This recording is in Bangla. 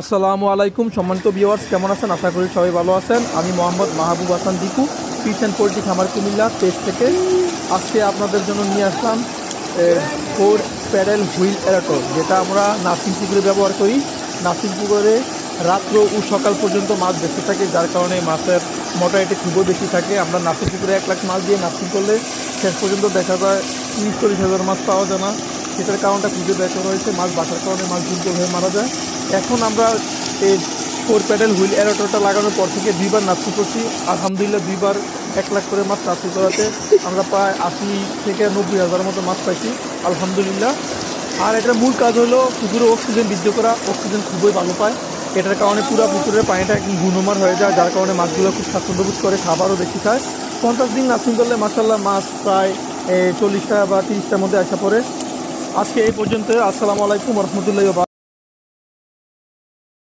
আসসালামু আলাইকুম সম্মানিত ভিউয়ার্স, কেমন আছেন? আশা করি সবাই ভালো আছেন। আমি Mohammad Mahbub Hasan Dipu, fish and poultry খামার কুমিল্লা পেজ থেকে আজকে আপনাদের জন্য নিয়ে আসলাম 4 প্যাডেল হুইল এরাটর, যেটা আমরা নাসিম পুকুরে ব্যবহার করি। নাসিম পুকুরে রাত্র ও সকাল পর্যন্ত মাছ বেঁচে থাকে, যার কারণে মাছের মোটামুটি খুবই বেশি থাকে। আমরা নাসিম পুকুরে 1 লাখ মাছ দিয়ে নাসিম করলে শেষ পর্যন্ত দেখা যায় 30-40 হাজার মাছ পাওয়া যায় না। সেটার কারণটা খুঁজে দেখা রয়েছে, মাছ বাসার কারণে মাছ দুর্বল হয়ে মারা যায়। এখন আমরা এই 4 প্যাডেল হুইল এরাটরটা লাগানোর পর থেকে 2বার নাসি করছি। আলহামদুলিল্লাহ 2বার 1 লাখ করে মাছ নাসি করাতে আমরা প্রায় 80 থেকে 90 হাজার মতো মাছ পাইছি আলহামদুলিল্লাহ। আর এটার মূল কাজ হলো পুকুরে অক্সিজেন বৃদ্ধি করা। অক্সিজেন খুবই ভালো পায়, এটার কারণে পুরো পুকুরের পানিটা একদম গুণমার হয়ে যায়, যার কারণে মাছগুলো খুব স্বাচ্ছন্দ্যবোধ করে, খাবারও বেশি খায়। 50 দিন নাসিং করলে মাশাআল্লাহ মাছ প্রায় 40টা বা 30টার মধ্যে আসা পড়ে। আজকে এই পর্যন্ত। আসসালামু আলাইকুম রহমতুল্লাহ।